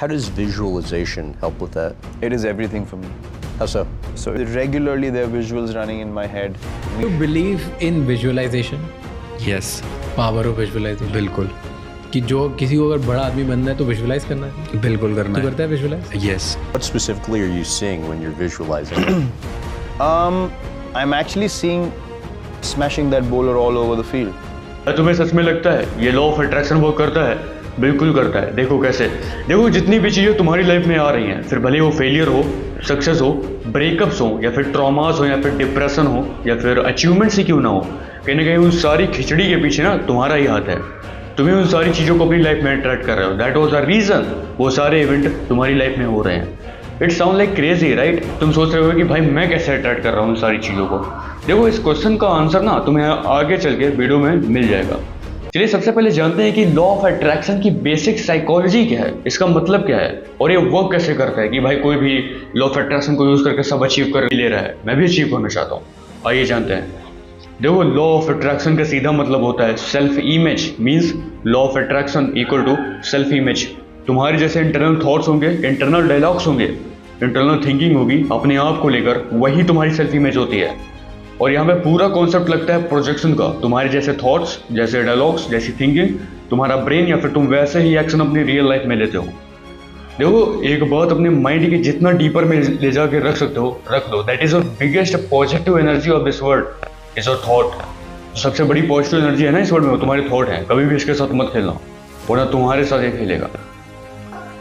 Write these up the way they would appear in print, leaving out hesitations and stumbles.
How does visualization help with that? It is everything for me. How so? So regularly there are visuals running in my head. You believe in visualization? Yes, Power of visualization. बिल्कुल कि जो किसी को अगर बड़ा आदमी बनना है तो विजुलाइज करना है. बिल्कुल करना तू है. करता है visualise? Yes. What specifically are you seeing when you're visualizing it? I'm actually seeing smashing that bowler all over the field. तुम्हें सच में लगता है ये लॉ ऑफ अट्रैक्शन वर्क करता है? बिल्कुल करता है. देखो कैसे. देखो जितनी भी चीज़ें तुम्हारी लाइफ में आ रही हैं, फिर भले वो फेलियर हो, सक्सेस हो, ब्रेकअप्स हो, या फिर ट्रॉमास हो, या फिर डिप्रेशन हो, या फिर अचीवमेंट्स ही क्यों ना हो, कहीं ना कहीं उन सारी खिचड़ी के पीछे ना तुम्हारा ही हाथ है. तुम्हें उन सारी चीज़ों को अपनी लाइफ में अट्रैक्ट कर रहे हो. दैट वॉज द रीज़न वो सारे इवेंट तुम्हारी लाइफ में हो रहे हैं. It sound like crazy right. तुम सोच रहे हो कि भाई मैं कैसे अट्रैक्ट कर रहा हूँ उन सारी चीज़ों को. देखो इस क्वेश्चन का आंसर ना तुम्हें आगे चल के वीडियो में मिल जाएगा. चलिए सबसे पहले जानते हैं कि लॉ ऑफ अट्रैक्शन की बेसिक साइकोलॉजी क्या है, इसका मतलब क्या है और ये वर्क कैसे करता है. कि भाई कोई भी लॉ ऑफ अट्रैक्शन को यूज करके सब अचीव कर ले रहा है, मैं भी अचीव करना चाहता हूँ. आइए जानते हैं. देखो लॉ ऑफ अट्रैक्शन का सीधा मतलब होता है self image. Means law of attraction equal to self image. तुम्हारे जैसे इंटरनल थॉट्स होंगे, इंटरनल डायलॉग्स होंगे, इंटरनल थिंकिंग होगी अपने आप को लेकर, वही तुम्हारी सेल्फ इमेज होती है. और यहाँ पे पूरा कॉन्सेप्ट लगता है प्रोजेक्शन का. तुम्हारे जैसे थॉट्स, जैसे डायलॉग्स, जैसी थिंकिंग, तुम्हारा ब्रेन, या फिर तुम वैसे ही एक्शन अपनी रियल लाइफ में लेते हो. देखो एक बात अपने माइंड के जितना डीपर में ले जाके रख सकते हो रख लो. That is your biggest positive energy of this world is your thought. सबसे बड़ी पॉजिटिव एनर्जी है ना इस वर्ल्ड में, वो तुम्हारे थॉट है. कभी भी इसके साथ मत खेलना, वरना तुम्हारे साथ ये खेलेगा.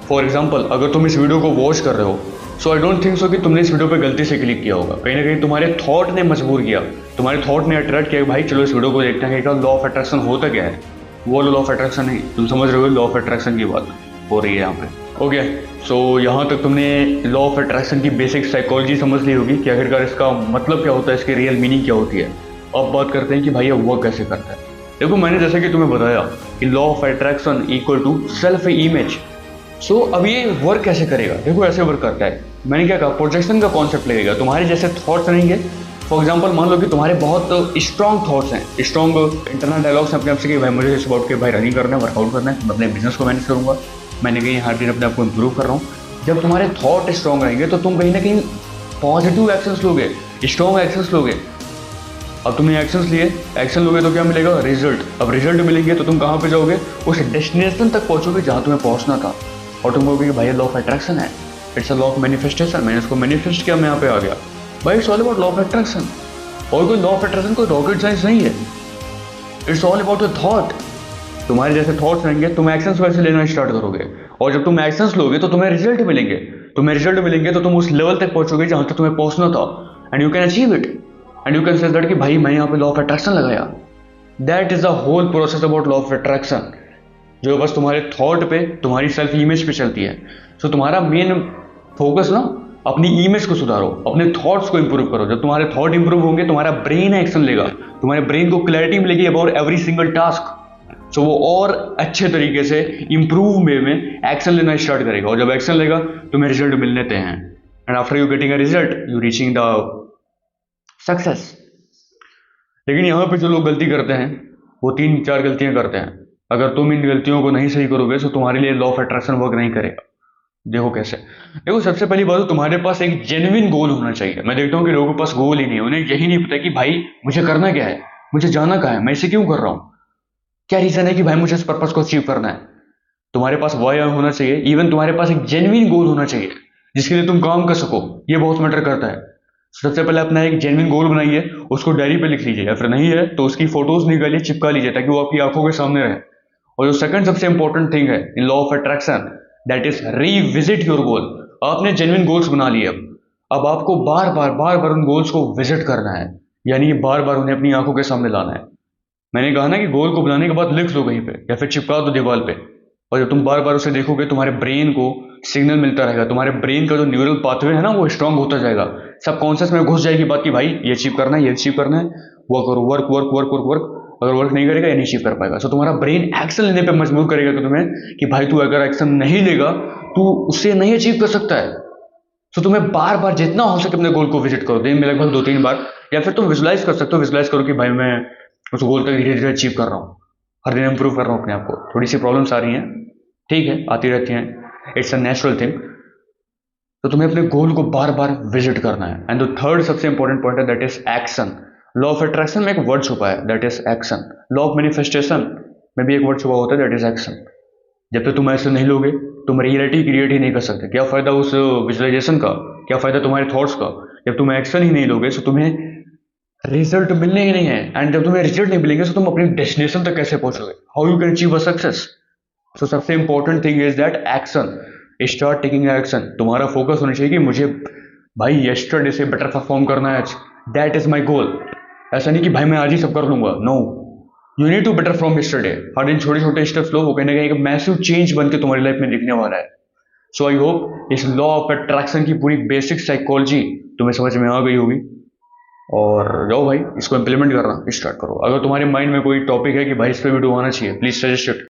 फॉर एग्जाम्पल अगर तुम इस वीडियो को वॉच कर रहे हो, सो आई डोंट थिंक सो कि तुमने इस वीडियो पे गलती से क्लिक किया होगा. कहीं ना कहीं तुम्हारे थॉट ने मजबूर किया, तुम्हारे थॉट ने अट्रैक्ट किया कि भाई चलो इस वीडियो को देखते हैं कि लॉ ऑफ अट्रैक्शन होता क्या है. वो लॉ ऑफ अट्रैक्शन नहीं, तुम समझ रहे हो लॉ ऑफ अट्रैक्शन की बात हो रही है यहाँ पे. ओके सो यहाँ तक तुमने लॉ ऑफ अट्रैक्शन की बेसिक साइकोलॉजी समझ ली होगी कि आखिरकार इसका मतलब क्या होता है, इसकी रियल मीनिंग क्या होती है. अब बात करते हैं कि भाई ये वर्क कैसे करता है. देखो मैंने जैसे कि तुम्हें बताया कि law of attraction equal to self image. So अब ये वर्क कैसे करेगा. देखो ऐसे वर्क करता है. मैंने क्या कहा, प्रोजेक्शन का कॉन्सेप्ट लगेगा. तुम्हारे जैसे थॉट्स रहेंगे. फॉर एग्जांपल मान लो कि तुम्हारे बहुत स्ट्रॉन्ग थॉट्स हैं, स्ट्रॉन्ग इंटरनल डायलॉग्स अपने आप से कि भाई मुझे सुबह उठ के भाई रनिंग करना है, वर्कआउट करना है, मैं अपने बिजनेस को मैनेज करूँगा, मैंने कहीं हर दिन अपने आप को इम्प्रूव कर रहा हूँ. जब तुम्हारे थॉट स्ट्रॉन्ग रहेंगे तो तुम कहीं ना कहीं पॉजिटिव एक्शंस लोगे, स्ट्रॉन्ग एक्शंस लोगे. अब तुमने एक्शंस लिए, एक्शन लोगे तो क्या मिलेगा, रिजल्ट. अब रिजल्ट मिलेंगे तो तुम कहाँ पे जाओगे, उस डेस्टिनेशन तक पहुँचोगे जहाँ तुम्हें पहुँचना था. और तुम कहोगे कि भाई लॉ ऑफ अट्रैक्शन है, it's a law of manifestation. मैंने इसको मैनिफेस्ट किया, मैं यहाँ पे आ गया. भाई it's all about law of attraction. और कोई लॉ ऑफ अट्रैक्शन कोई रॉकेट साइंस नहीं है. It's all about your thought. तुम्हारे जैसे थॉट्स रहेंगे, तुम एक्शंस वैसे लेना स्टार्ट करोगे, और जब तुम एक्शंस लोगे तो तुम्हें रिजल्ट मिलेंगे. तुम्हें रिजल्ट मिलेंगे तो तुम उस लेवल तक पहुंचोगे जहां तक तुम्हें पहुंचना था. And you can achieve it. And you can say that कि भाई मैं यहाँ पे लॉ ऑफ अट्रैक्शन लगाया. That is the whole process about law of attraction, जो बस तुम्हारे थॉट पे, तुम्हारी सेल्फ इमेज पे चलती है. सो तुम्हारा मेन फोकस ना अपनी इमेज को सुधारो, अपने थॉट्स को इंप्रूव करो. जब तुम्हारे थॉट इंप्रूव होंगे, तुम्हारा ब्रेन एक्शन लेगा, तुम्हारे ब्रेन को क्लैरिटी मिलेगी अबाउट एवरी सिंगल टास्क. सो वो और अच्छे तरीके से इंप्रूव वे में एक्शन लेना स्टार्ट करेगा. और जब एक्शन लेगा तुम्हें रिजल्ट मिल लेते हैं. And after you getting a result you reaching the success. लेकिन यहाँ पे जो लोग गलती करते हैं वो 3-4 गलतियां करते हैं. अगर तुम इन गलतियों को नहीं सही करोगे तो तुम्हारे लिए लॉ ऑफ अट्रैक्शन वर्क नहीं करेगा. देखो कैसे. देखो सबसे पहली बात तो तुम्हारे पास एक जेन्युइन गोल होना चाहिए. मैं देखता हूँ कि लोगों के पास गोल ही नहीं है. उन्हें यही नहीं पता कि भाई मुझे करना क्या है, मुझे जाना कहाँ है, मैं इसे क्यों कर रहा हूँ, क्या रीजन है कि भाई मुझे इस पर्पस को अचीव करना है. तुम्हारे पास वाई होना चाहिए. इवन तुम्हारे पास एक जेन्युइन गोल होना चाहिए जिसके लिए तुम काम कर सको. ये बहुत मैटर करता है. सबसे पहले अपना एक जेन्युइन गोल बनाइए, उसको डायरी पे लिख लीजिए, या फिर नहीं है तो उसकी फोटोज निकालिए, चिपका लीजिए ताकि वो आपकी आंखों के सामने रहे. और जो सेकंड सबसे इंपॉर्टेंट थिंग है in law of attraction, that is revisit your goal. आपने जेन्युइन गोल्स बना लिए. अब आपको बार बार उन गोल्स को विजिट करना है, यानी बार बार उन्हें अपनी आंखों के सामने लाना है. मैंने कहा ना कि गोल को बनाने के बाद लिख लो कहीं पे या फिर चिपका दो दीवार पे. और जब तुम बार बार उसे देखोगे तुम्हारे ब्रेन को सिग्नल मिलता रहेगा. तुम्हारे ब्रेन का जो न्यूरल पाथवे है ना वो स्ट्रांग होता जाएगा. सबकॉन्शियस में घुस जाएगी बात कि भाई ये अचीव करना है, ये अचीव करना है, वो करो, work work work work work. अगर वर्क नहीं करेगा ये नहीं अचीव कर पाएगा. सो तुम्हारा ब्रेन एक्शन लेने पे मजबूर करेगा कि तुम्हें कि भाई तू अगर एक्शन नहीं लेगा तू उससे नहीं अचीव कर सकता है. सो तुम्हें बार बार जितना हो सके अपने गोल को विजिट करो, दिन में लगभग 2-3 बार. या फिर तुम विजुलाइज कर सकते हो, विजुलाइज करो कि भाई मैं उस गोल तक धीरे धीरे अचीव कर रहा हूँ, हर दिन इंप्रूव कर रहा हूँ अपने आप को. थोड़ी सी प्रॉब्लम्स आ रही हैं, ठीक है, आती रहती हैं, इट्स अ नेचुरल थिंग। तो तुम्हें अपने गोल को बार बार विजिट करना है। एंड द थर्ड सबसे इंपॉर्टेंट पॉइंट है that is action. Law of attraction में एक वर्ड छुपा है that is action. Law of manifestation में भी एक वर्ड छुपा होता है दैट इज एक्शन। जब तक तुम ऐसे नहीं लोगे तुम रियलिटी क्रिएट ही नहीं कर सकते। क्या फायदा उस विजुअलाइजेशन का, क्या फायदा तुम्हारे थॉट्स का, जब तुम एक्शन ही नहीं लोगे तो तुम्हें रिजल्ट मिलने ही नहीं है। एंड जब तुम्हें रिजल्ट नहीं मिलेंगे तो तुम अपनी डेस्टिनेशन तक कैसे पहुंचोगे, how you can achieve a success. So सबसे important thing is that action. Start taking action. तुम्हारा फोकस होना चाहिए कि मुझे भाई यस्टरडे से बेटर परफॉर्म करना है आज, दैट इज माई गोल। ऐसा नहीं कि भाई मैं आज ही सब कर लूंगा, no, you need to better from yesterday. हर दिन छोटे छोटे स्टेप्स लो, वो कहीं ना कहीं एक मैसिव चेंज बन के तुम्हारी लाइफ में दिखने वाला है। सो आई होप इस लॉ ऑफ अट्रैक्शन की पूरी बेसिक साइकोलॉजी तुम्हें समझ में आ गई होगी। और जाओ भाई इसको इंप्लीमेंट करना स्टार्ट करो। अगर तुम्हारे माइंड में कोई टॉपिक है कि भाई इस पर वीडियो आना चाहिए, प्लीज सजेस्ट इट।